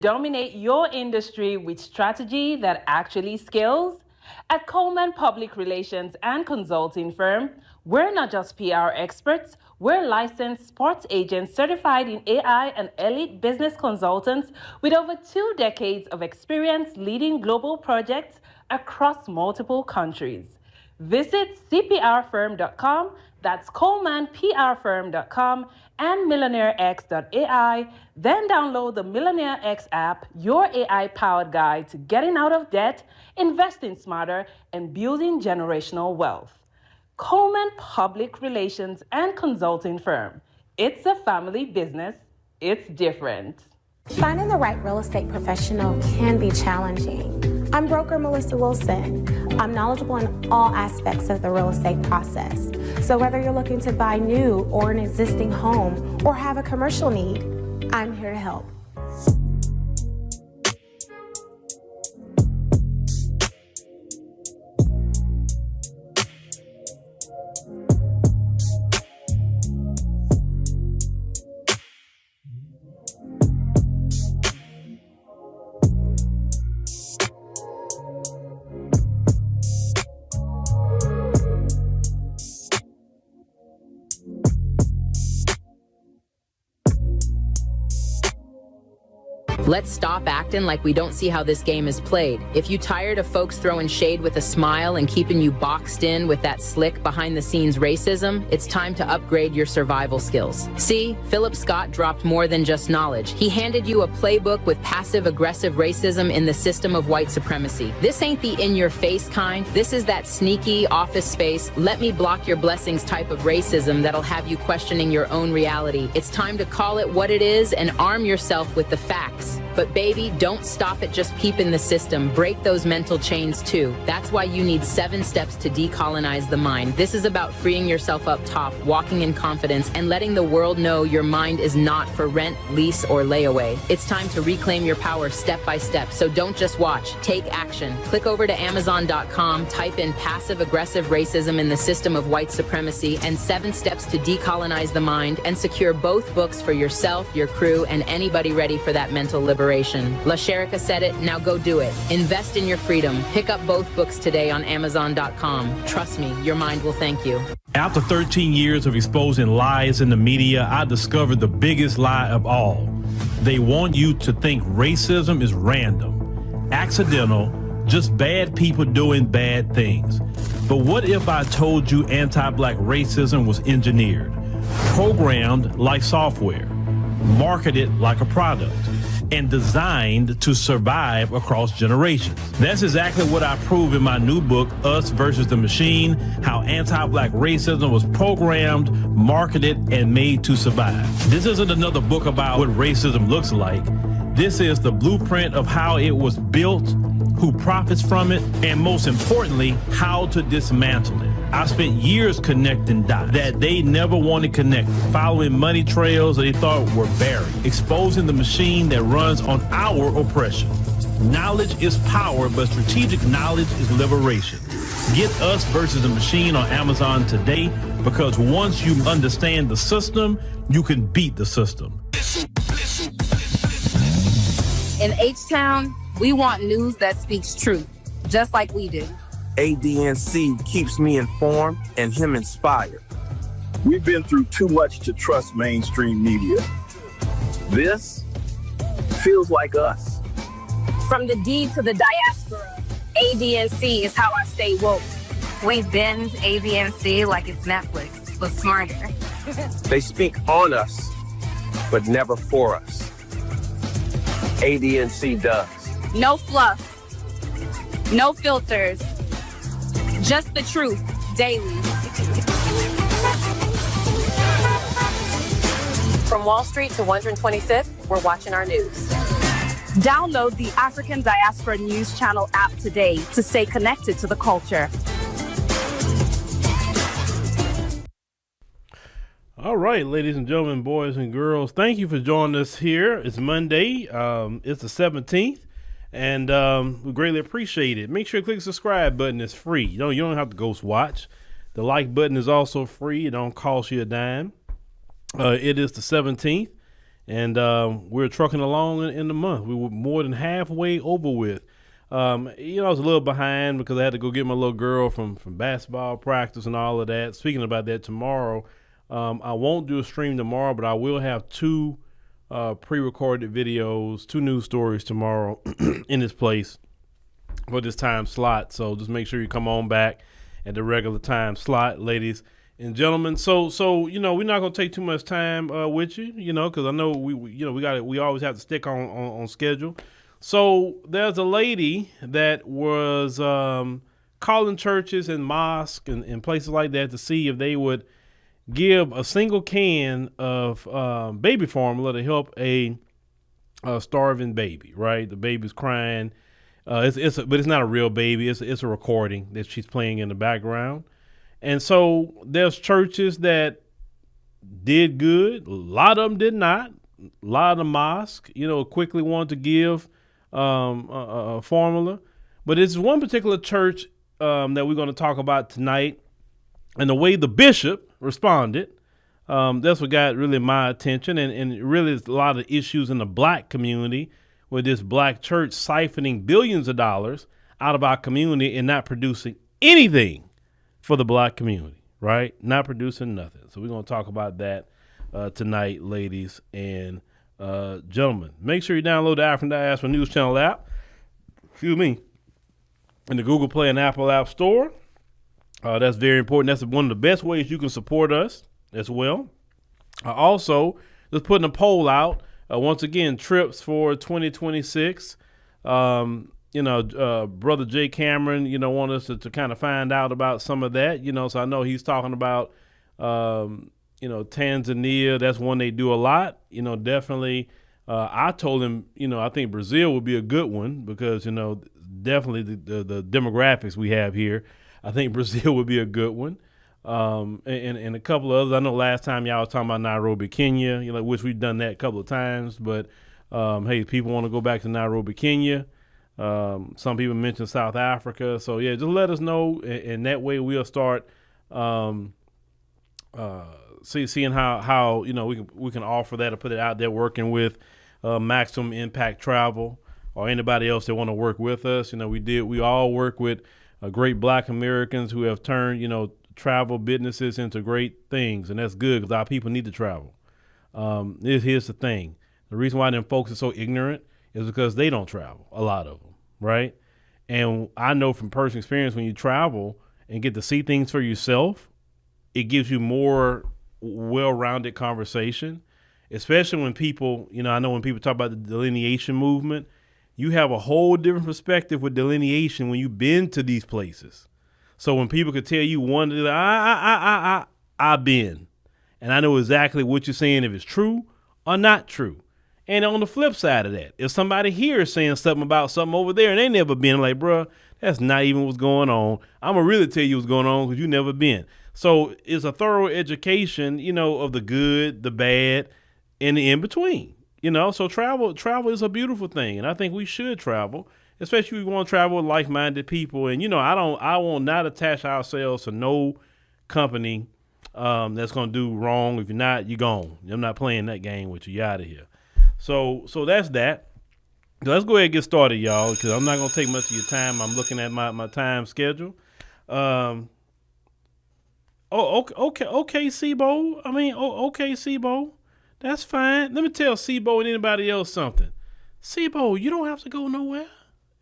Dominate your industry with strategy that actually scales? At Coleman Public Relations and Consulting Firm, we're not just PR experts, we're licensed sports agents certified in AI and elite business consultants with over 2 decades of experience leading global projects across multiple countries. Visit cprfirm.com, that's colemanprfirm.com, and millionairex.ai. Then download the Millionaire X app, your AI-powered guide to getting out of debt, investing smarter, and building generational wealth. Coleman Public Relations and Consulting Firm. It's a family business. It's different. Finding the right real estate professional can be challenging. I'm broker Melissa Wilson. I'm knowledgeable in all aspects of the real estate process. So whether you're looking to buy new or an existing home or have a commercial need, I'm here to help. Let's stop acting like we don't see how this game is played. If you tired of folks throwing shade with a smile and keeping you boxed in with that slick behind-the-scenes racism, it's time to upgrade your survival skills. See, Phillip Scott dropped more than just knowledge. He handed you a playbook with passive-aggressive racism in the system of white supremacy. This ain't the in-your-face kind. This is that sneaky, office space, let me block your blessings type of racism that'll have you questioning your own reality. It's time to call it what it is and arm yourself with the facts. But baby, don't stop at just peeping the system. Break those mental chains too. That's why you need 7 steps to decolonize the mind. This is about freeing yourself up top, walking in confidence, and letting the world know your mind is not for rent, lease, or layaway. It's time to reclaim your power step by step. So don't just watch, take action. Click over to Amazon.com, type in passive-aggressive racism in the system of white supremacy and 7 steps to decolonize the mind, and secure both books for yourself, your crew, and anybody ready for that mental liberation. La Sherika said it, now go do it. Invest in your freedom. Pick up both books today on Amazon.com. Trust me, your mind will thank you. After 13 years of exposing lies in the media, I discovered the biggest lie of all. They want you to think racism is random, accidental, just bad people doing bad things. But what if I told you anti-black racism was engineered, programmed like software, marketed like a product, and designed to survive across generations? That's exactly what I prove in my new book, Us versus the Machine, How Anti-Black Racism Was Programmed, Marketed, and Made to Survive. This isn't another book about what racism looks like. This is the blueprint of how it was built, who profits from it, and most importantly, how to dismantle it. I spent years connecting dots that they never wanted connected, following money trails that they thought were buried, exposing the machine that runs on our oppression. Knowledge is power, but strategic knowledge is liberation. Get Us versus the Machine on Amazon today, because once you understand the system, you can beat the system. In H-Town, we want news that speaks truth, just like we do. ADNC keeps me informed and him inspired. We've been through too much to trust mainstream media. This feels like us. From the D to the diaspora, ADNC is how I stay woke. We binge ADNC like it's Netflix, but smarter. They speak on us, but never for us. ADNC does. No fluff, no filters, just the truth, daily. From Wall Street to 125th, we're watching our news. Download the African Diaspora News Channel app today to stay connected to the culture. All right, ladies and gentlemen, boys and girls, thank you for joining us here. It's Monday. It's the 17th, and we greatly appreciate it. Make sure you click the subscribe button. It's free. You don't have to ghost watch. The like button is also free. It don't cost you a dime. It is the 17th, And we're trucking along in the month. We were more than halfway over with. I was a little behind because I had to go get my little girl from basketball practice and all of that. Speaking about that tomorrow, I won't do a stream tomorrow, but I will have 2 pre-recorded videos, 2 news stories tomorrow in this place for this time slot. So just make sure you come on back at the regular time slot, ladies and gentlemen. So we're not gonna take too much time with you, because I know we always have to stick on schedule. So there's a lady that was calling churches and mosques and places like that to see if they would give a single can of baby formula to help a starving baby. Right, the baby's crying. But it's not a real baby. It's a recording that she's playing in the background. And so there's churches that did good. A lot of them did not. A lot of the mosques, quickly wanted to give a formula. But it's one particular church that we're going to talk about tonight. And the way the bishop responded, that's what got really my attention. And really there's a lot of issues in the black community with this black church siphoning billions of dollars out of our community and not producing anything for the black community, right? Not producing nothing. So we're going to talk about that tonight, ladies and gentlemen. Make sure you download the African Diaspora News Channel app, in the Google Play and Apple App Store. That's very important. That's one of the best ways you can support us as well. Also, just putting a poll out. Once again, trips for 2026. Brother Jay Cameron, want us to kind of find out about some of that, so I know he's talking about, Tanzania. That's one they do a lot, definitely. I told him, I think Brazil would be a good one because, definitely the demographics we have here. I think Brazil would be a good one. And a couple of others. I know last time y'all was talking about Nairobi, Kenya, which we've done that a couple of times, but, hey, people want to go back to Nairobi, Kenya. Some people mentioned South Africa. So yeah, just let us know. And that way we'll start, seeing how, we can offer that or put it out there, working with, Maximum Impact Travel or anybody else that want to work with us. We all work with great black Americans who have turned, travel businesses into great things, and that's good because our people need to travel. Here's the thing. The reason why them folks are so ignorant is because they don't travel, a lot of them, right? And I know from personal experience, when you travel and get to see things for yourself, it gives you more well-rounded conversation, especially when people, I know when people talk about the delineation movement, you have a whole different perspective with delineation when you've been to these places. So when people could tell you I've been, and I know exactly what you're saying, if it's true or not true. And on the flip side of that, if somebody here is saying something about something over there and they never been, like, bruh, that's not even what's going on. I'm going to really tell you what's going on because you never been. So it's a thorough education, of the good, the bad, and the in-between, So travel is a beautiful thing. And I think we should travel, especially if we want to travel with like-minded people. And, I will not attach ourselves to no company that's going to do wrong. If you're not, you're gone. I'm not playing that game with you. You're out of here. So that's that. So let's go ahead and get started, y'all, because I'm not going to take much of your time. I'm looking at my time schedule. Okay, Sibo. Okay, Sibo. That's fine. Let me tell Sibo and anybody else something. Sibo, you don't have to go nowhere.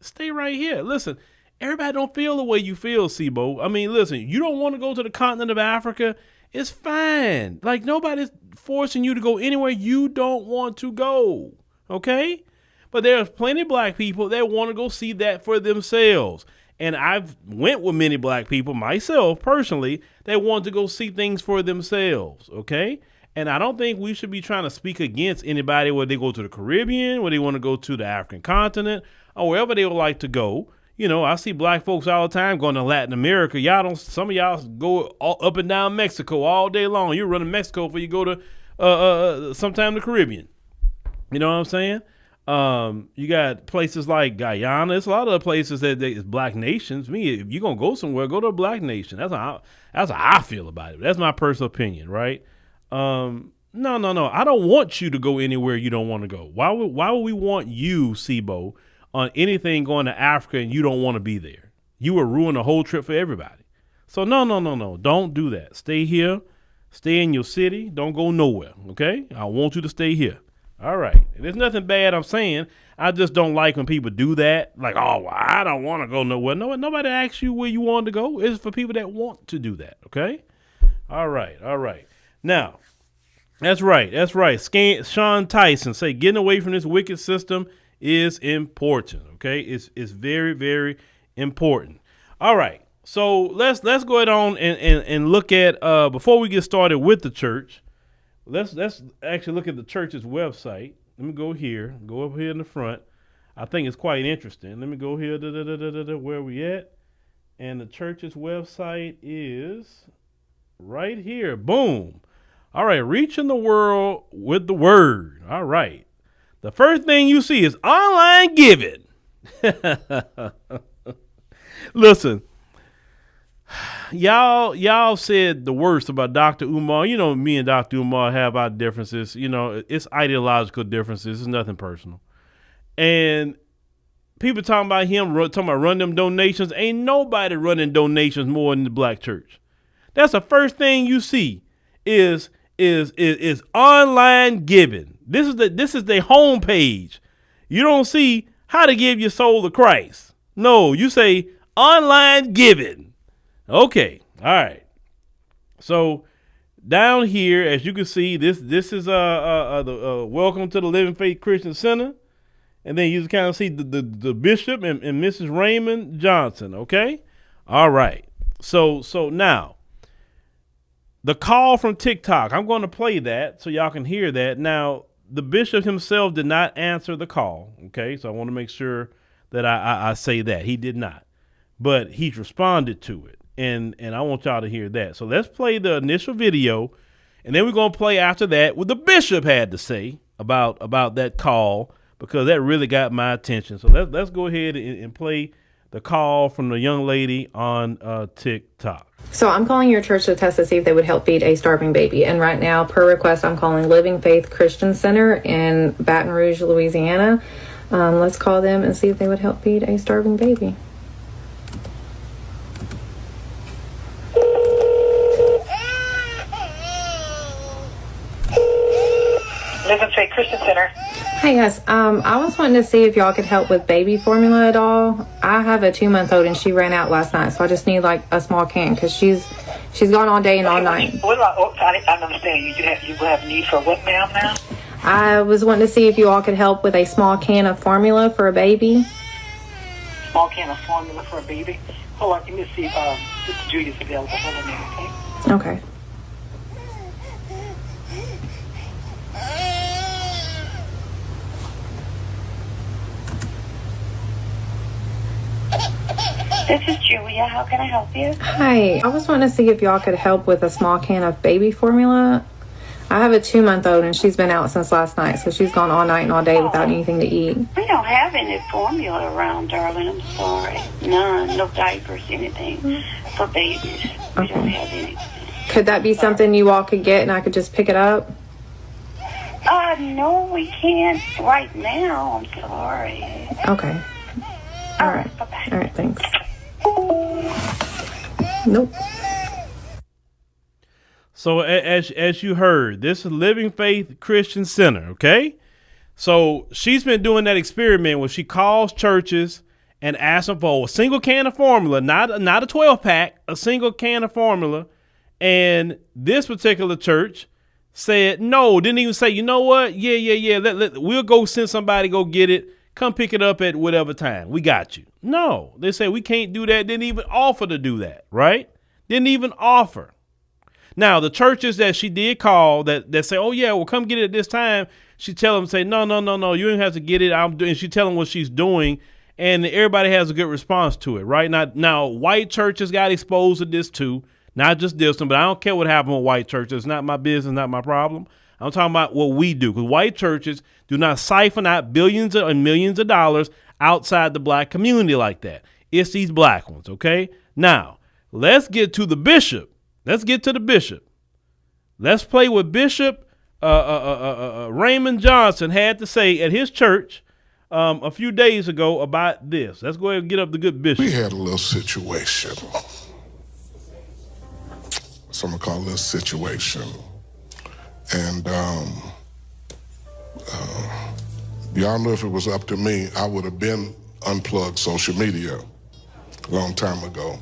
Stay right here. Listen, everybody don't feel the way you feel, Sibo. Listen, you don't want to go to the continent of Africa. It's fine. Like, nobody's forcing you to go anywhere you don't want to go. Okay? But there's plenty of black people that want to go see that for themselves. And I've went with many black people myself personally that want to go see things for themselves. Okay? And I don't think we should be trying to speak against anybody whether they go to the Caribbean, whether they want to go to the African continent, or wherever they would like to go. I see black folks all the time going to Latin America. Some of y'all go up and down Mexico all day long. You're running Mexico before you go to sometime the Caribbean. You know what I'm saying? You got places like Guyana. It's a lot of the places that is black nations. If you're going to go somewhere, go to a black nation. That's how I feel about it. That's my personal opinion, right? No. I don't want you to go anywhere you don't want to go. Why would we want you, Sibo, on anything going to Africa and you don't want to be there? You would ruin the whole trip for everybody. So no. Don't do that. Stay here. Stay in your city. Don't go nowhere. Okay? I want you to stay here. All right. There's nothing bad I'm saying. I just don't like when people do that. Like, oh, well, I don't want to go nowhere. No, nobody asks you where you want to go. It's for people that want to do that. Okay? All right. Now, that's right. Sean Tyson say getting away from this wicked system is important. Okay? It's very, very important. All right. So let's go ahead on and look at before we get started with the church. Let's actually look at the church's website. Let me go here. Go up here in the front. I think it's quite interesting. Let me go here. Where we at? And the church's website is right here. Boom. All right. Reaching the world with the word. All right. The first thing you see is online giving. Listen. Y'all said the worst about Dr. Umar. You know, me and Dr. Umar have our differences. You know, it's ideological differences. It's nothing personal. And people talking about him, talking about running them donations. Ain't nobody running donations more than the black church. That's the first thing you see is online giving. This is their homepage. You don't see how to give your soul to Christ. No, you say online giving. Okay. All right. So down here, as you can see, this is the welcome to the Living Faith Christian Center. And then you kind of see the bishop and Mrs. Raymond Johnson. Okay. All right. So now the call from TikTok, I'm going to play that so y'all can hear that. Now, the bishop himself did not answer the call. Okay. So I want to make sure that I say that he did not, but he's responded to it. And I want y'all to hear that. So let's play the initial video, and then we're going to play after that what the bishop had to say about that call, because that really got my attention. So let's go ahead and play the call from the young lady on TikTok. So I'm calling your church to test to see if they would help feed a starving baby. And right now, per request, I'm calling Living Faith Christian Center in Baton Rouge, Louisiana. Let's call them and see if they would help feed a starving baby. Living Faith Christian Center. Hi, yes. I was wanting to see if y'all could help with baby formula at all. I have a 2-month-old and she ran out last night, so I just need like a small can because she's gone all day and all night. What about? I don't understand. You have need for what, ma'am? Now. I was wanting to see if you all could help with a small can of formula for a baby. Small can of formula for a baby. Hold on, let me see if Sister Julia's available. Hold on a minute, okay? Okay. This is Julia. How can I help you? Hi. I was wanting to see if y'all could help with a small can of baby formula. I have a 2-month-old and she's been out since last night, so she's gone all night and all day without anything to eat. We don't have any formula around, darling. I'm sorry. None. No diapers, anything for babies. We don't have anything. Could that be something you all could get and I could just pick it up? No, we can't right now. I'm sorry. Okay. All right. Bye-bye. All right, thanks. Nope. So as you heard, this is Living Faith Christian Center, okay? So she's been doing that experiment where she calls churches and asks them for a single can of formula, not a 12-pack, a single can of formula. And this particular church said no, didn't even say, you know what? Yeah. We'll go send somebody go get it. Come pick it up at whatever time. We got you. No, they say we can't do that. Didn't even offer to do that, right? Didn't even offer. Now, the churches that she did call that say, oh, yeah, well, come get it at this time. She tell them, say, no, you don't have to get it. I'm doing. She tell them what she's doing. And everybody has a good response to it, right? Now, white churches got exposed to this too. Not just this one, but I don't care what happened with white churches. It's not my business, not my problem. I'm talking about what we do, because white churches do not siphon out billions and millions of dollars outside the black community like that. It's these black ones, okay? Now, let's get to the bishop. Let's get to the bishop. Let's play what Bishop Raymond Johnson had to say at his church a few days ago about this. Let's go ahead and get up the good bishop. We had a little situation. Some call it a little situation. And y'all know if it was up to me, I would have been unplugged social media a long time ago.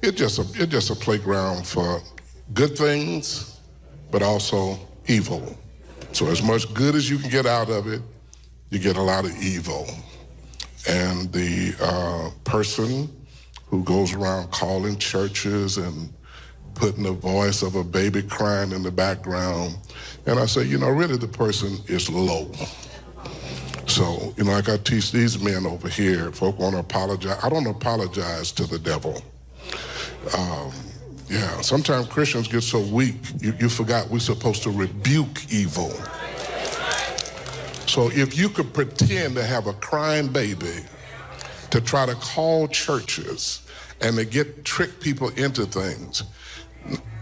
It's just a playground for good things, but also evil. So as much good as you can get out of it, you get a lot of evil. And the person who goes around calling churches and putting the voice of a baby crying in the background, and I say, really the person is low. So, like I teach these men over here, folk want to apologize. I don't apologize to the devil. Sometimes Christians get so weak, you forgot we're supposed to rebuke evil. So if you could pretend to have a crying baby to try to call churches and to trick people into things.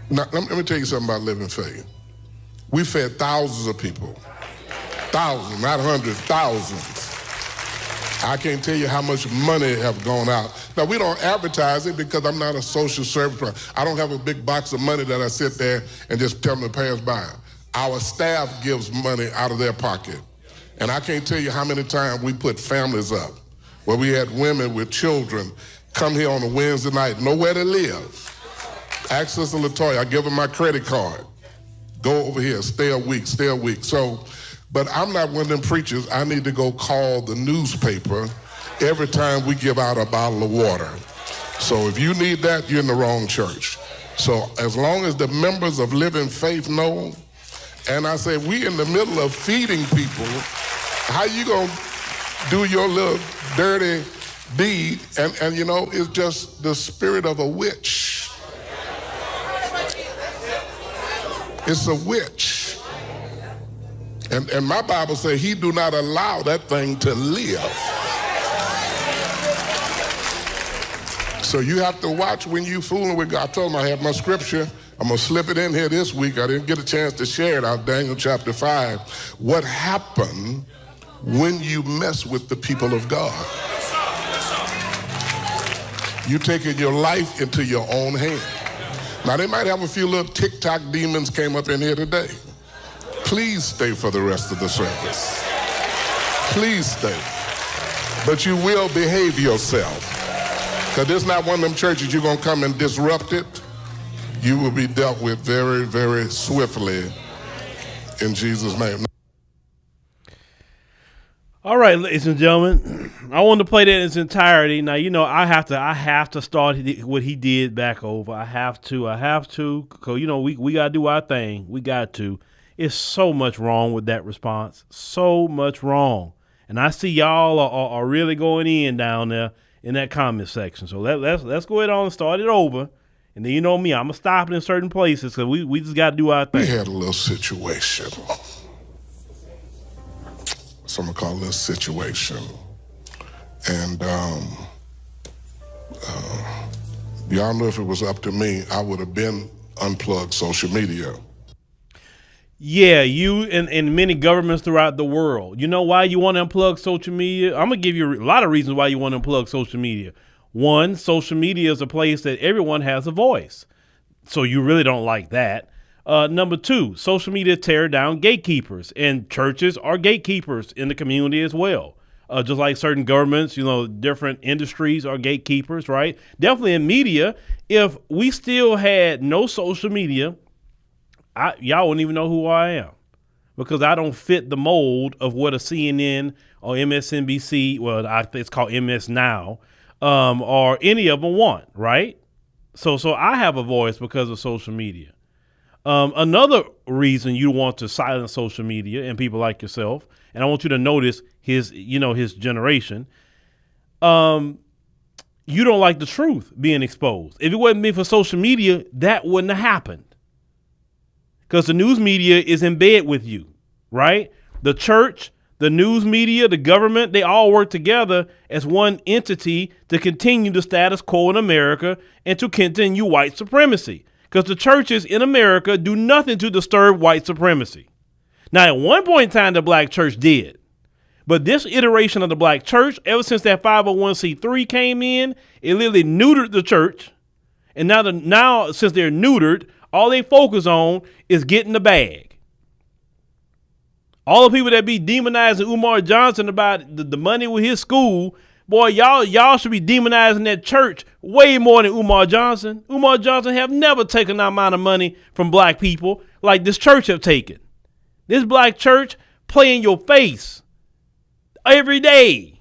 Now, let me tell you something about Living Faith. We fed thousands of people. Thousands, not hundreds, thousands. I can't tell you how much money have gone out. Now, we don't advertise it because I'm not a social service provider. I don't have a big box of money that I sit there and just tell them to pay us by. Our staff gives money out of their pocket. And I can't tell you how many times we put families up where we had women with children come here on a Wednesday night, nowhere to live. Ask Sister Latoya, I give her my credit card. Go over here, stay a week. So, but I'm not one of them preachers. I need to go call the newspaper every time we give out a bottle of water. So if you need that, you're in the wrong church. So as long as the members of Living Faith know, and I say, we in the middle of feeding people, how you gonna do your little dirty deed? And it's just the spirit of a witch. It's a witch. And my Bible says he do not allow that thing to live. So you have to watch when you fooling with God. I told him I have my scripture. I'm going to slip it in here this week. I didn't get a chance to share it out of Daniel chapter 5. What happened when you mess with the people of God? You taking your life into your own hand. Now, they might have a few little TikTok demons came up in here today. Please stay for the rest of the service. Please stay. But you will behave yourself. Because this is not one of them churches you're going to come and disrupt it. You will be dealt with very, very swiftly in Jesus' name. All right, ladies and gentlemen, I wanted to play that in its entirety. Now, I have to start what he did back over. I have to, because, we got to do our thing. We got to. It's so much wrong with that response. So much wrong. And I see y'all are really going in down there in that comment section. So let's go ahead on and start it over. And then, me, I'm going to stop it in certain places because we just got to do our thing. We had a little situation. Some call it a little situation. And y'all know if it was up to me, I would have been unplugged social media. Yeah, you and many governments throughout the world. You know why you want to unplug social media? I'm going to give you a lot of reasons why you want to unplug social media. One, social media is a place that everyone has a voice. So you really don't like that. Number two, social media tear down gatekeepers, and churches are gatekeepers in the community as well. Just like certain governments, different industries are gatekeepers, right? Definitely in media. If we still had no social media, y'all wouldn't even know who I am because I don't fit the mold of what a CNN or MSNBC, it's called MS Now, or any of them want, right? So I have a voice because of social media. Another reason you want to silence social media and people like yourself, and I want you to notice his generation, you don't like the truth being exposed. If it wasn't meant for social media, that wouldn't have happened. Because the news media is in bed with you, right? The church, the news media, the government, they all work together as one entity to continue the status quo in America and to continue white supremacy. Because the churches in America do nothing to disturb white supremacy. Now, at one point in time, the black church did. But this iteration of the black church, ever since that 501c3 came in, it literally neutered the church. And now since they're neutered, all they focus on is getting the bag. All the people that be demonizing Umar Johnson about the money with his school, boy, y'all should be demonizing that church way more than Umar Johnson. Umar Johnson have never taken that amount of money from black people like this church have taken. This black church play in your face every day.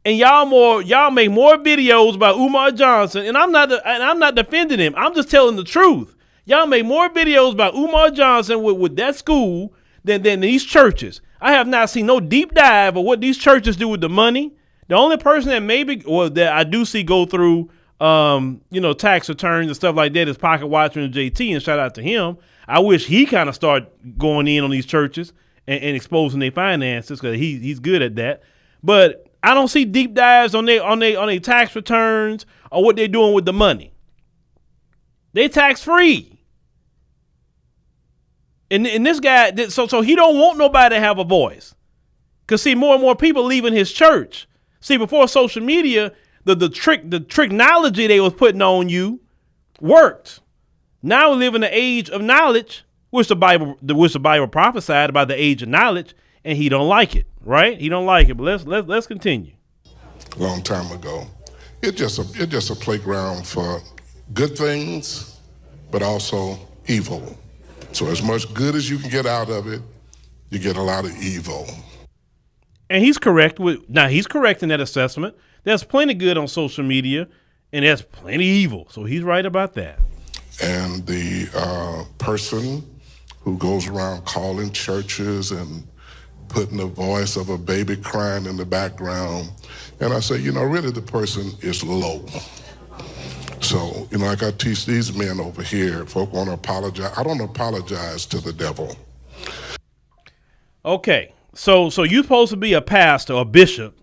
And y'all make more videos about Umar Johnson, and I'm not defending him. I'm just telling the truth. Y'all make more videos about Umar Johnson with that school than these churches. I have not seen no deep dive of what these churches do with the money. The only person that I do see go through tax returns and stuff like that is Pocket Watcher and JT, and shout out to him. I wish he kind of start going in on these churches and exposing their finances, because he's good at that. But I don't see deep dives on their tax returns or what they're doing with the money. They tax free. And this guy, so he don't want nobody to have a voice. Because see, more and more people leaving his church. See, before social media, the tricknology they was putting on you worked. Now we live in the age of knowledge, which the Bible prophesied about the age of knowledge, and he don't like it, right? He don't like it. But let's continue. A long time ago, it's just a playground for good things, but also evil. So as much good as you can get out of it, you get a lot of evil. And he's correct he's correct in that assessment. There's plenty good on social media, and there's plenty evil. So he's right about that. And the person who goes around calling churches and putting the voice of a baby crying in the background, and I say, really the person is low. So, like I teach these men over here, folk want to apologize. I don't apologize to the devil. Okay, so you're supposed to be a pastor, a bishop,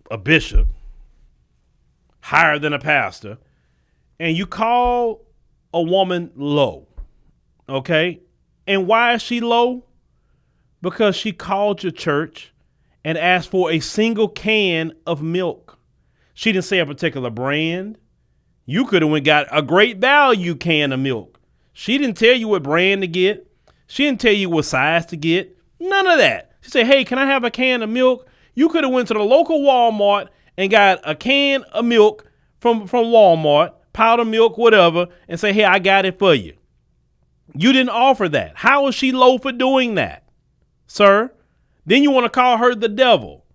higher than a pastor, and you call a woman low, okay? And why is she low? Because she called your church and asked for a single can of milk. She didn't say a particular brand. You could have got a great value can of milk. She didn't tell you what brand to get. She didn't tell you what size to get. None of that. She said, hey, can I have a can of milk? You could have went to the local Walmart and got a can of milk from Walmart, powder milk, whatever, and say, hey, I got it for you. You didn't offer that. How is she low for doing that, sir? Then you want to call her the devil.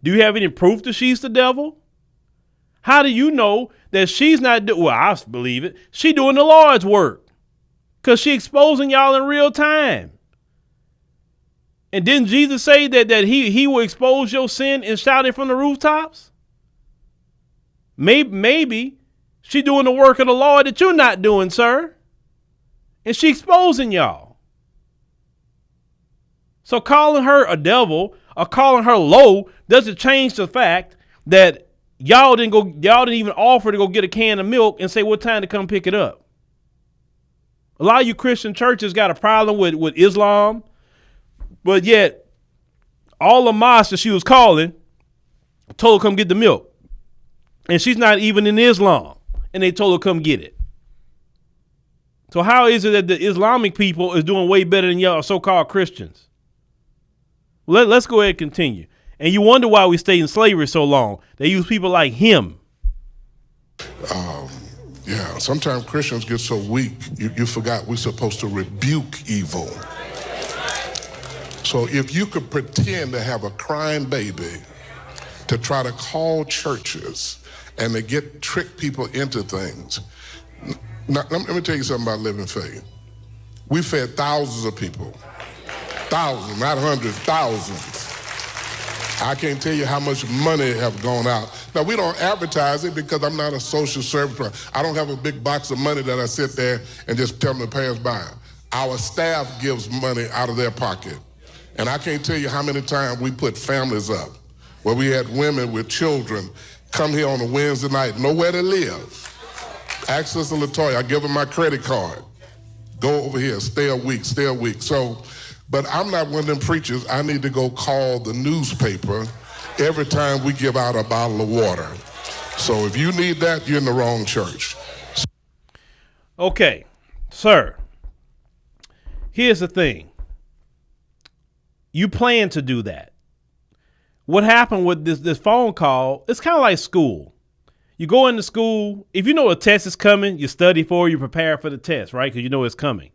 Do you have any proof that she's the devil? How do you know that she's not well, I believe it. She doing the Lord's work because she exposing y'all in real time. And didn't Jesus say that he will expose your sin and shout it from the rooftops? Maybe she doing the work of the Lord that you're not doing, sir. And she exposing y'all. So calling her a devil or calling her low doesn't change the fact that y'all didn't even offer to go get a can of milk and say what time to come pick it up. A lot of you Christian churches got a problem with Islam, but yet all the mosques that she was calling told her come get the milk. And she's not even in Islam, and they told her come get it. So how is it that the Islamic people is doing way better than y'all so-called Christians? Let's go ahead and continue. And you wonder why we stayed in slavery so long. They use people like him. Sometimes Christians get so weak, you forgot we're supposed to rebuke evil. So if you could pretend to have a crying baby to try to call churches and to trick people into things. Now, let me tell you something about living faith. We fed thousands of people. Thousands, not hundreds, thousands. I can't tell you how much money have gone out. Now, we don't advertise it because I'm not a social service person. I don't have a big box of money that I sit there and just tell them to pay us by. Our staff gives money out of their pocket. And I can't tell you how many times we put families up where we had women with children come here on a Wednesday night, nowhere to live. Ask Sister Latoya, I give her my credit card. Go over here, stay a week. So But I'm not one of them preachers. I need to go call the newspaper every time we give out a bottle of water. So if you need that, you're in the wrong church. Okay, sir, here's the thing. You plan to do that. What happened with this phone call, it's kind of like school. You go into school, if you know a test is coming, you study for it, you prepare for the test, right? Because you know it's coming.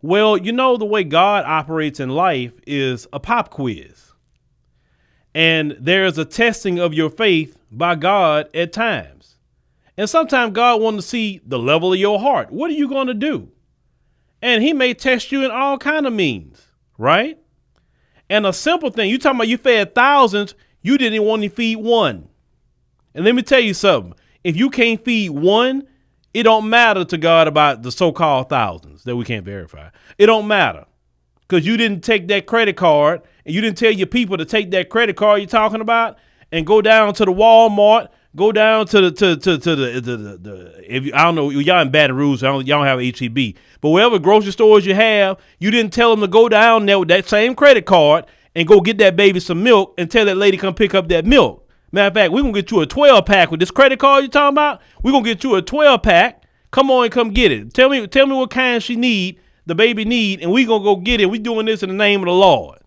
Well, you know the way God operates in life is a pop quiz. And there's a testing of your faith by God at times. And sometimes God wants to see the level of your heart. What are you going to do? And he may test you in all kind of means, right? And a simple thing, you talking about you fed thousands, you didn't want to feed one. And let me tell you something. If you can't feed one, it don't matter to God about the so-called thousands that we can't verify. It don't matter because you didn't take that credit card and you didn't tell your people to take that credit card you're talking about and go down to the Walmart, go down to the if you, I don't know, y'all in Baton Rouge, y'all don't have HEB, but whatever grocery stores you have, you didn't tell them to go down there with that same credit card and go get that baby some milk and tell that lady come pick up that milk. Matter of fact, we're going to get you a 12-pack with this credit card you're talking about. We're going to get you a 12-pack. Come on and come get it. Tell me what kind she need, the baby need, and we're going to go get it. We're doing this in the name of the Lord.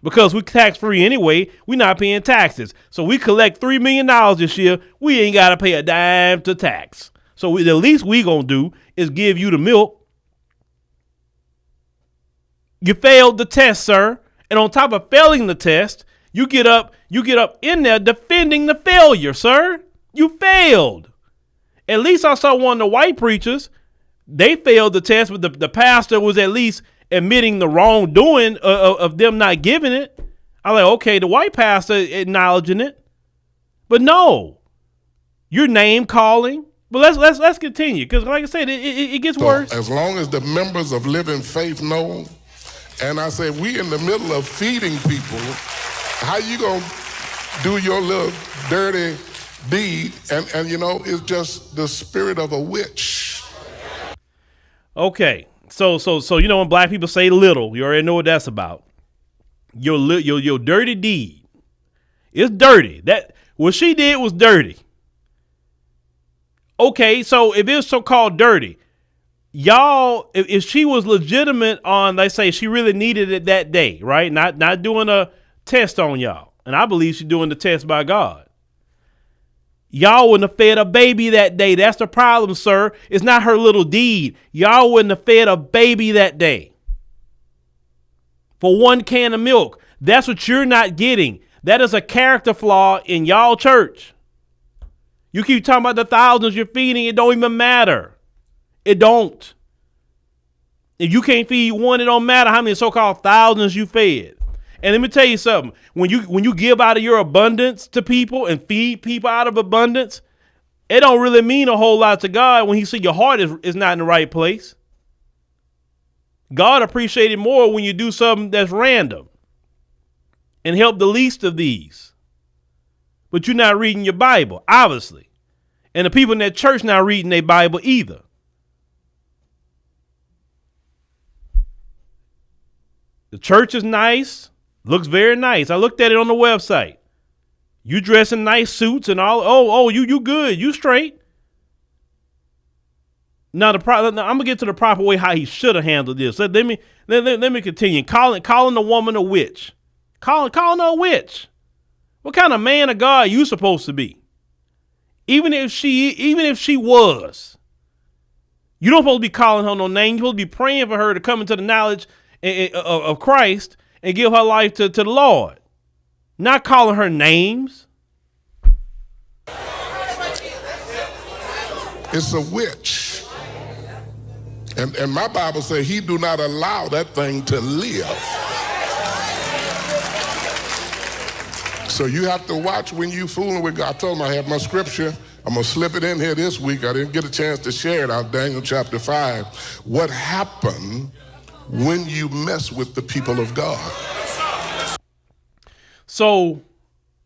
Because we're tax-free anyway, we're not paying taxes. So we collect $3 million this year. We ain't got to pay a dime to tax. So the least we going to do is give you the milk. You failed the test, sir. And on top of failing the test, you get up in there defending the failure, sir. You failed. At least I saw one of the white preachers. They failed the test, but the pastor was at least admitting the wrongdoing of them not giving it. I'm like, okay, the white pastor acknowledging it. But no, you're name calling. But let's continue, because like I said, it gets worse. As long as the members of Living Faith know, and I say we in the middle of feeding people, how you gonna do your little dirty deed? And you know, it's just the spirit of a witch. Okay, so you know when black people say little, you already know what that's about. Your dirty deed, it's dirty. That what she did was dirty. Okay, so if it's so-called dirty, y'all, if she was legitimate on, let's say she really needed it that day, right? Not doing a test on y'all. And I believe she's doing the test by God. Y'all wouldn't have fed a baby that day. That's the problem, sir. It's not her little deed. Y'all wouldn't have fed a baby that day. For one can of milk. That's what you're not getting. That is a character flaw in y'all church. You keep talking about the thousands you're feeding. It don't even matter. It don't. If you can't feed one, it don't matter how many so-called thousands you fed. And let me tell you something. When you give out of your abundance to people and feed people out of abundance, it don't really mean a whole lot to God when he see your heart is not in the right place. God appreciates it more when you do something that's random and help the least of these. But you're not reading your Bible, obviously. And the people in that church not reading their Bible either. The church is nice. Looks very nice. I looked at it on the website. You dress in nice suits and all. Oh, you good. You straight. Now I'm gonna get to the proper way how he should have handled this. Let me continue. Calling the woman a witch. Calling her a witch. What kind of man of God are you supposed to be? Even if she was, you don't supposed to be calling her no name. You're supposed to be praying for her to come into the knowledge of Christ and give her life to the Lord. Not calling her names. It's a witch. And my Bible says he do not allow that thing to live. So you have to watch when you fooling with God. I told him I have my scripture. I'm going to slip it in here this week. I didn't get a chance to share it out, Daniel chapter 5. What happened when you mess with the people of God? So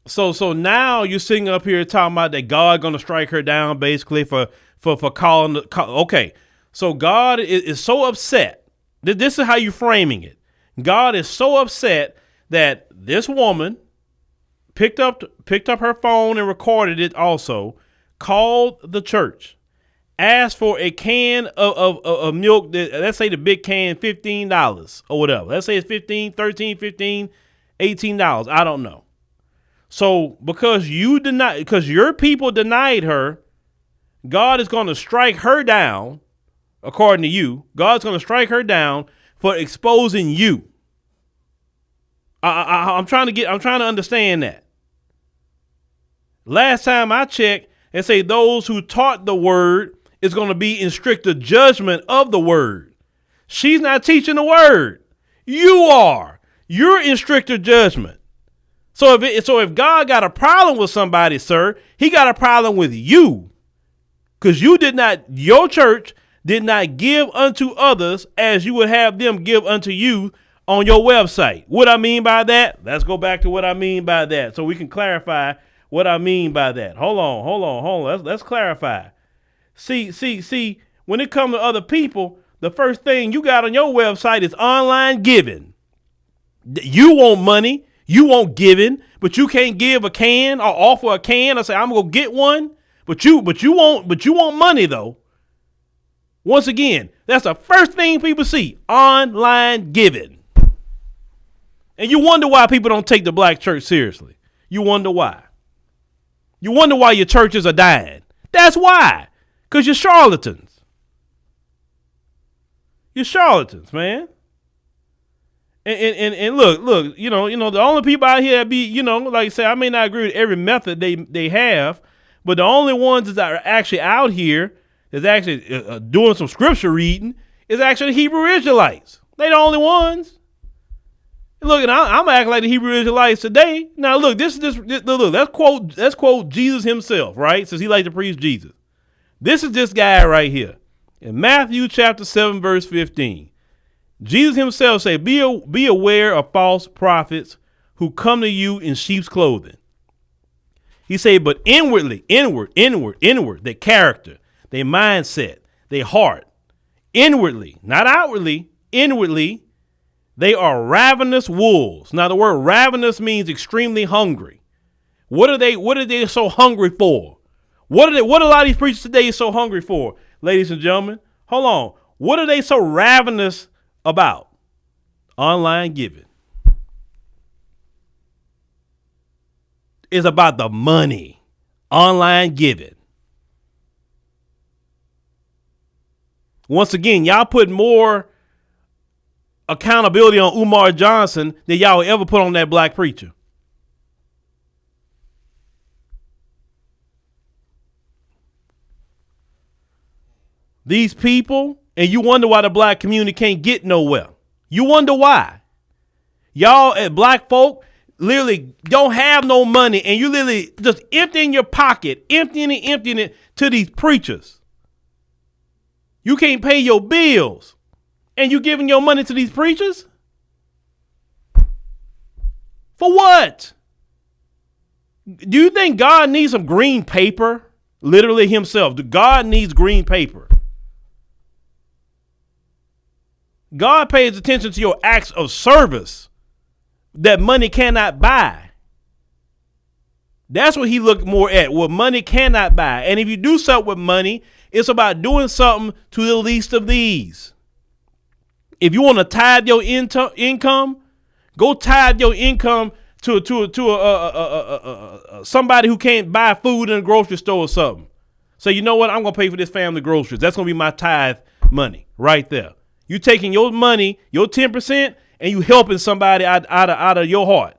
now you're sitting up here talking about that God going to strike her down basically for calling. Okay, so God is so upset. This is how you're framing it. God is so upset that this woman picked up her phone and recorded it also, called the church, asked for a can of milk, that, let's say the big can, $15 or whatever. Let's say it's $15, $13, $15, $18. I don't know. So because your people denied her, God is going to strike her down, according to you. God's going to strike her down for exposing you. I'm trying to understand that. Last time I checked, they say those who taught the word is going to be in stricter judgment of the word. She's not teaching the word. You are. You're in stricter judgment. So if God got a problem with somebody, sir, he got a problem with you. Because your church did not give unto others as you would have them give unto you on your website. What I mean by that? Let's go back to what I mean by that so we can clarify what I mean by that. Hold on. Let's clarify. See, when it comes to other people, the first thing you got on your website is online giving. You want money, you want giving, but you can't give a can or offer a can or say, I'm gonna get one. But you want money though. Once again, that's the first thing people see, online giving. And you wonder why people don't take the black church seriously. You wonder why. You wonder why your churches are dying. That's why. Because you're charlatans. You're charlatans, man. And look, you know, the only people out here that be, you know, like I say, I may not agree with every method they have, but the only ones that are actually out here that's actually doing some scripture reading is actually Hebrew Israelites. They the only ones. Look, and I'm acting like the Hebrew Israelites today. Now, look, look, let's quote Jesus himself, right? Since he likes to preach Jesus. This is this guy right here. In Matthew chapter 7, verse 15, Jesus himself say, be aware of false prophets who come to you in sheep's clothing. He say, but inward, their character, their mindset, their heart, inwardly, not outwardly, inwardly, they are ravenous wolves. Now, the word ravenous means extremely hungry. What are they so hungry for? What a lot of these preachers today so hungry for, ladies and gentlemen? Hold on. What are they so ravenous about? Online giving. It's about the money. Online giving. Once again, y'all put more accountability on Umar Johnson than y'all will ever put on that black preacher. These people, and you wonder why the black community can't get nowhere. You wonder why. Y'all as black folk literally don't have no money, and you literally just emptying your pocket, emptying it to these preachers. You can't pay your bills, and you giving your money to these preachers? For what? Do you think God needs some green paper? Literally himself. God needs green paper. God pays attention to your acts of service that money cannot buy. That's what he looked more at, what money cannot buy. And if you do something with money, it's about doing something to the least of these. If you want to tithe your income, go tithe your income to somebody who can't buy food in a grocery store or something. So you know what? I'm going to pay for this family groceries. That's going to be my tithe money right there. You taking your money, your 10%, and you helping somebody out of your heart.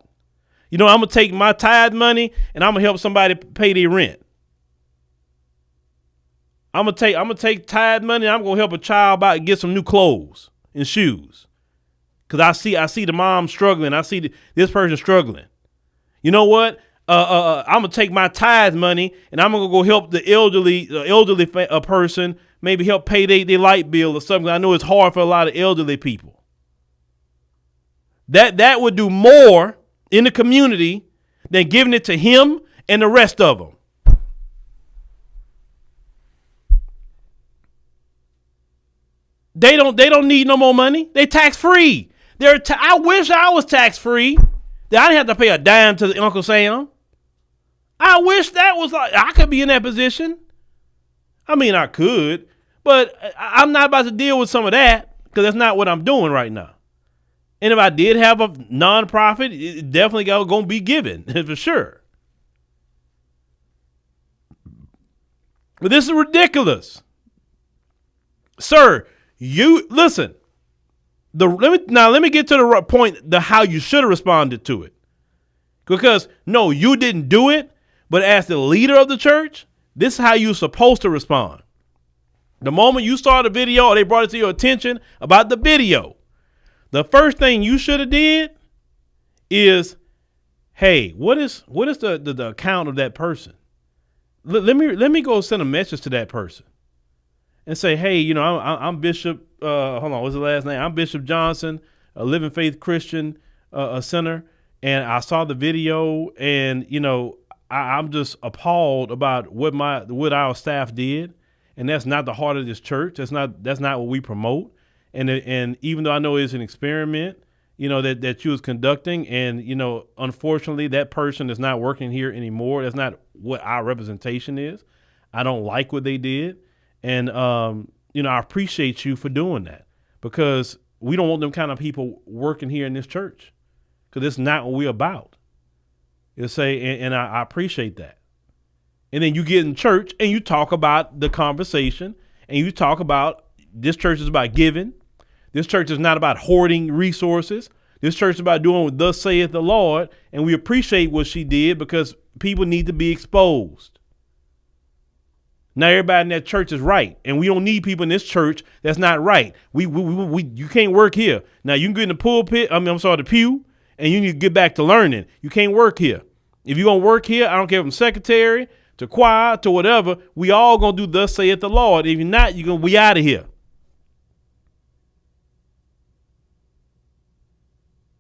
You know, I'm going to take my tithe money and I'm going to help somebody pay their rent. I'm going to take tithe money and I'm going to help a child out and get some new clothes and shoes. Cause I see the mom struggling. I see this person struggling. You know what? I'm gonna take my tithe money and I'm gonna go help the elderly person, maybe help pay their light bill or something. I know it's hard for a lot of elderly people. That would do more in the community than giving it to him and the rest of them. They don't need no more money. They tax free. I wish I was tax-free. That I didn't have to pay a dime to Uncle Sam. I wish that was like, I could be in that position. I mean, I could, but I'm not about to deal with some of that because that's not what I'm doing right now. And if I did have a nonprofit, it definitely going to be given for sure. But this is ridiculous. Sir, you listen. Let me get to the point, how you should have responded to it. Because no, you didn't do it, but as the leader of the church, this is how you're supposed to respond. The moment you saw the video or they brought it to your attention about the video, the first thing you should have did is, hey, what is the account of that person? Let me go send a message to that person and say, hey, I'm Bishop. Hold on, what's the last name? I'm Bishop Johnson, a Living Faith Christian center, and I saw the video, and I'm just appalled about what our staff did, and that's not the heart of this church. That's not what we promote. And even though I know it's an experiment, that you was conducting, and unfortunately that person is not working here anymore. That's not what our representation is. I don't like what they did, and I appreciate you for doing that, because we don't want them kind of people working here in this church, because it's not what we're about. And I appreciate that. And then you get in church and you talk about the conversation, and you talk about this church is about giving. This church is not about hoarding resources. This church is about doing what thus saith the Lord. And we appreciate what she did, because people need to be exposed. Now everybody in that church is right, and we don't need people in this church that's not right. You can't work here. Now you can get in the pulpit. The pew, and you need to get back to learning. You can't work here. If you're gonna work here, I don't care from secretary to choir to whatever. We all gonna do thus saith the Lord. If you're not, you're gonna be out of here.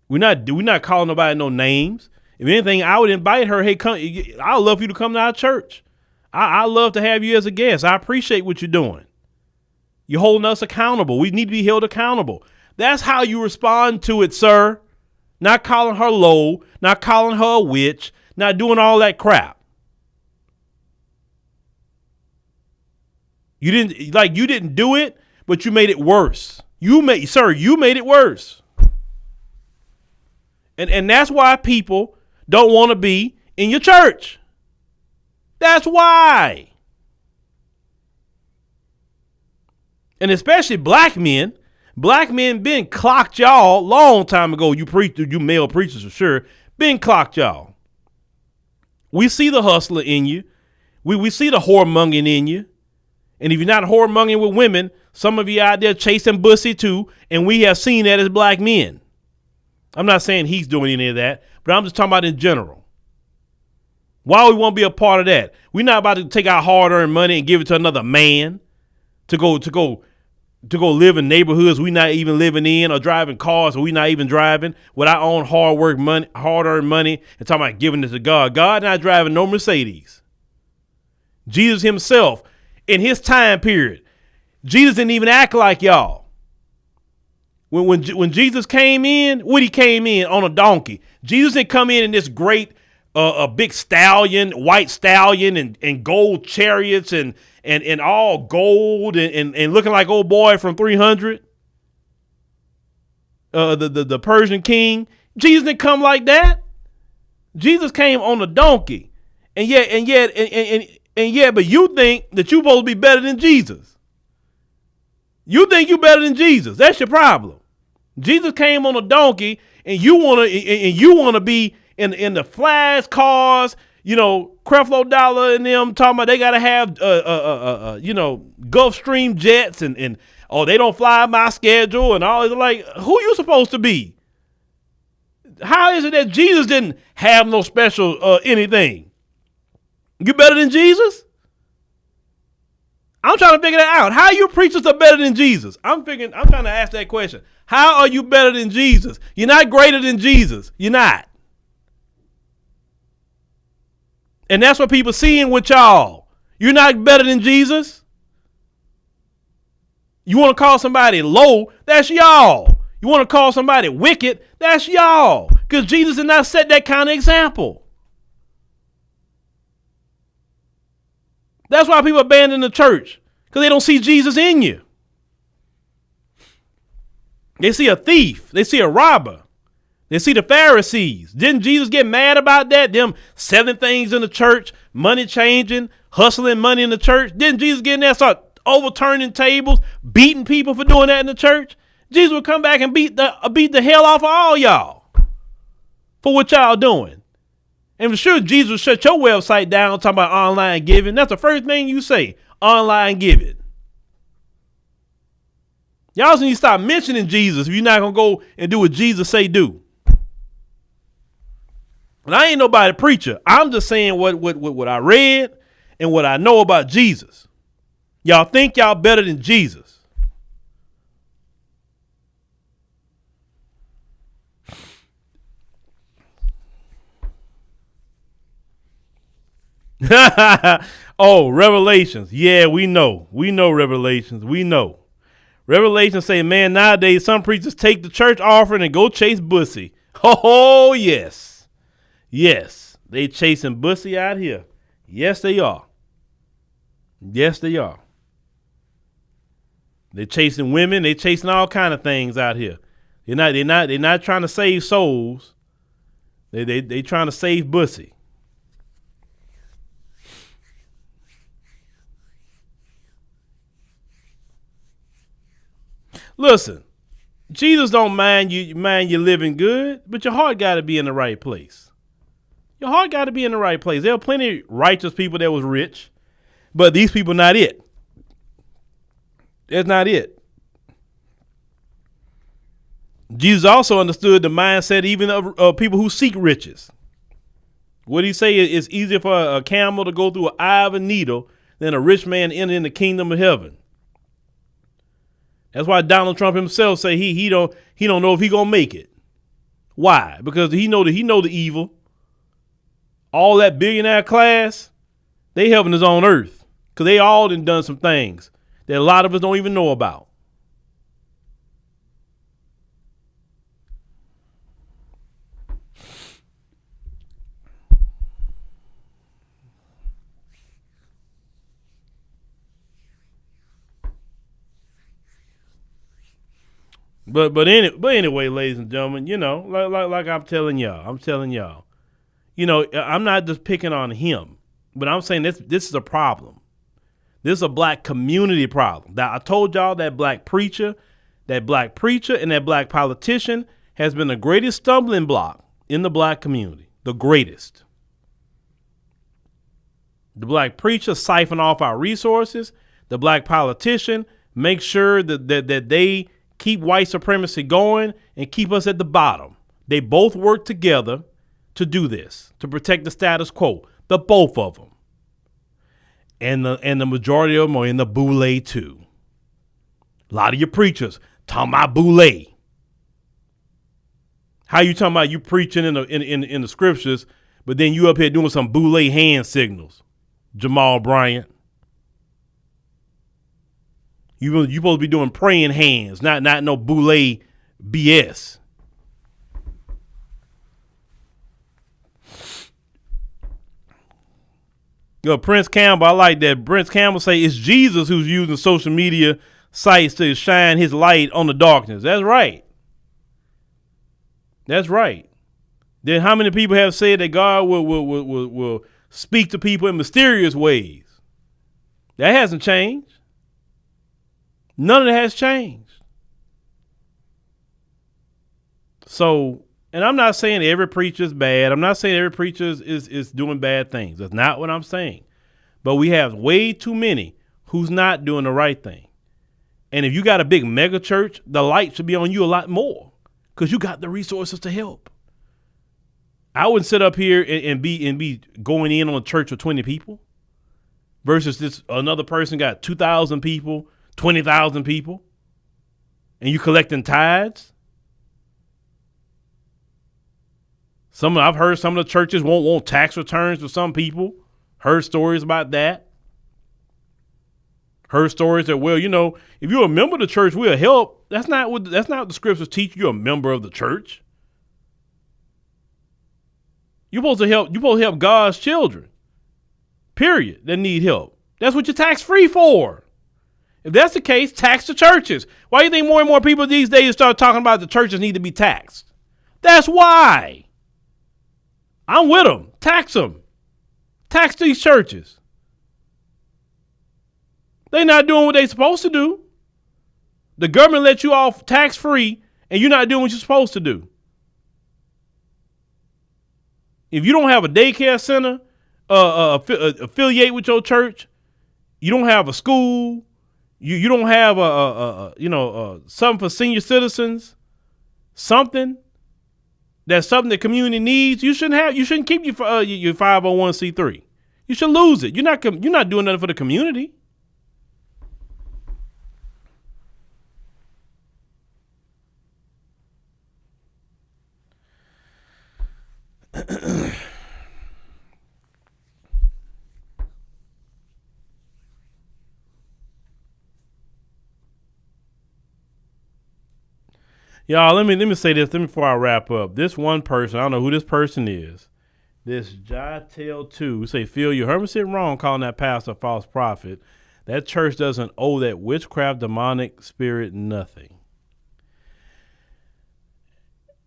We're not calling nobody no names. If anything, I would invite her. Hey, come. I'd love for you to come to our church. I love to have you as a guest. I appreciate what you're doing. You're holding us accountable. We need to be held accountable. That's how you respond to it, sir. Not calling her low, not calling her a witch, not doing all that crap. You didn't do it, but you made it worse. You made it worse. And that's why people don't want to be in your church. That's why. And especially black men. Black men been clocked y'all long time ago. You male preachers for sure. Been clocked y'all. We see the hustler in you. We see the whoremongering in you. And if you're not whoremongering with women, some of you out there chasing bussy too. And we have seen that as black men. I'm not saying he's doing any of that, but I'm just talking about in general. Why we won't be a part of that? We're not about to take our hard-earned money and give it to another man to go live in neighborhoods we not even living in, or driving cars we not even driving, with our own hard-earned money, and talking about giving it to God. God not driving no Mercedes. Jesus himself, in his time period, Jesus didn't even act like y'all. When Jesus came in, he came in on a donkey. Jesus didn't come in this great a big stallion, white stallion, and gold chariots and all gold and looking like old boy from 300. The Persian king. Jesus didn't come like that. Jesus came on a donkey. And yet, but you think that you're supposed to be better than Jesus. You think you're better than Jesus. That's your problem. Jesus came on a donkey, and you wanna be in the flash cars, Creflo Dollar and them talking about they gotta have Gulfstream jets and they don't fly my schedule and all. It's like, who you supposed to be? How is it that Jesus didn't have no special anything? You better than Jesus? I'm trying to figure that out. How you preachers are better than Jesus? I'm trying to ask that question. How are you better than Jesus? You're not greater than Jesus. You're not. And that's what people seeing with y'all. You're not better than Jesus. You want to call somebody low? That's y'all. You want to call somebody wicked? That's y'all. Because Jesus did not set that kind of example. That's why people abandon the church. Because they don't see Jesus in you. They see a thief. They see a robber. They see the Pharisees. Didn't Jesus get mad about that? Them selling things in the church, money changing, hustling money in the church. Didn't Jesus get in there and start overturning tables, beating people for doing that in the church? Jesus would come back and beat the hell off of all y'all for what y'all doing. And for sure, Jesus would shut your website down talking about online giving. That's the first thing you say, online giving. Y'all need to stop mentioning Jesus if you're not going to go and do what Jesus say do. And I ain't nobody preacher. I'm just saying what I read and what I know about Jesus. Y'all think y'all better than Jesus. Oh, Revelations. Yeah, we know. We know Revelations. We know. Revelations say, man, nowadays some preachers take the church offering and go chase bussy. Oh, yes. Yes, they chasing bussy out here. Yes, they are. Yes, they are. They chasing women. They chasing all kind of things out here. They're not trying to save souls. They trying to save bussy. Listen, Jesus don't mind you living good, but your heart got to be in the right place. Your heart got to be in the right place. There are plenty of righteous people that was rich, but these people not it. That's not it. Jesus also understood the mindset even of people who seek riches. What he say is it's easier for a camel to go through an eye of a needle than a rich man enter in the kingdom of heaven. That's why Donald Trump himself say he don't know if he gonna make it. Why? Because he know the evil. All that billionaire class, they heaven is on earth because they all done some things that a lot of us don't even know about. But anyway, ladies and gentlemen, you know, like I'm telling y'all, you know, I'm not just picking on him, but I'm saying this is a problem. This is a black community problem. Now, I told y'all that black preacher and that black politician has been the greatest stumbling block in the black community, the greatest. The black preacher siphon off our resources. The black politician make sure that they keep white supremacy going and keep us at the bottom. They both work together to do this, to protect the status quo. The both of them. And the majority of them are in the boule too. A lot of your preachers talking about boule. How you talking about you preaching in the scriptures, but then you up here doing some boule hand signals, Jamal Bryant. You supposed to be doing praying hands, not no boule BS. Yo, Prince Campbell, I like that. Prince Campbell say it's Jesus who's using social media sites to shine his light on the darkness. That's right. That's right. Then how many people have said that God will speak to people in mysterious ways? That hasn't changed. None of that has changed. So, and I'm not saying every preacher is bad. I'm not saying every preacher is doing bad things. That's not what I'm saying. But we have way too many who's not doing the right thing. And if you got a big mega church, the light should be on you a lot more because you got the resources to help. I wouldn't sit up here and be going in on a church with 20 people versus this another person got 2,000 people, 20,000 people, and you collecting tithes. I've heard some of the churches won't want tax returns for some people. Heard stories about that. Heard stories that, well, if you're a member of the church, we'll help. That's not what the scriptures teach. You're a member of the church. You're supposed to help God's children, period, that need help. That's what you're tax-free for. If that's the case, tax the churches. Why do you think more and more people these days start talking about the churches need to be taxed? That's why. I'm with them. Tax them. Tax these churches. They're not doing what they're supposed to do. The government lets you off tax-free, and you're not doing what you're supposed to do. If you don't have a daycare center affiliate with your church, you don't have a school, you don't have something for senior citizens, something the community needs, you shouldn't keep your 501c3. You should lose it. You're not doing nothing for the community. Y'all, let me say this. Before I wrap up. This one person, I don't know who this person is. This Jatel 2 say, Phil, you heard me say wrong calling that pastor a false prophet. That church doesn't owe that witchcraft demonic spirit nothing.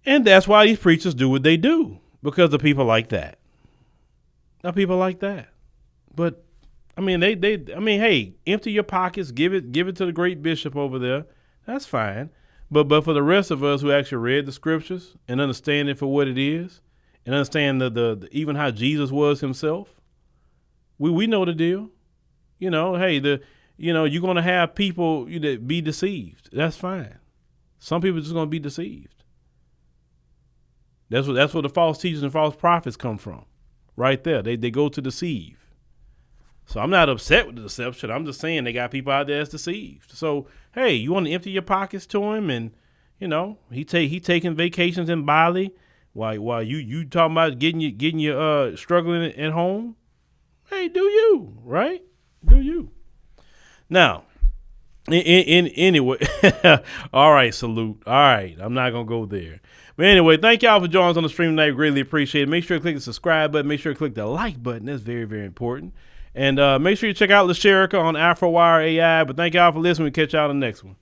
And that's why these preachers do what they do. Because of people like that. Now, people like that. But hey, empty your pockets, give it to the great bishop over there. That's fine. But for the rest of us who actually read the scriptures and understand it for what it is, and understand the even how Jesus was himself, we know the deal. Hey, you're gonna have people that be deceived. That's fine. Some people are just gonna be deceived. That's where the false teachers and false prophets come from. Right there. They go to deceive. So I'm not upset with the deception. I'm just saying they got people out there that's deceived. So, hey, you want to empty your pockets to him, and he taking vacations in Bali while you talking about getting you struggling at home. Hey, do you, right? Do you. Now, anyway, all right, salute. All right, I'm not gonna go there. But anyway, thank y'all for joining us on the stream tonight. Greatly appreciate it. Make sure to click the subscribe button. Make sure to click the like button. That's very, very important. And make sure you check out LaSherica on AfroWire AI. But thank y'all for listening. We'll catch y'all on the next one.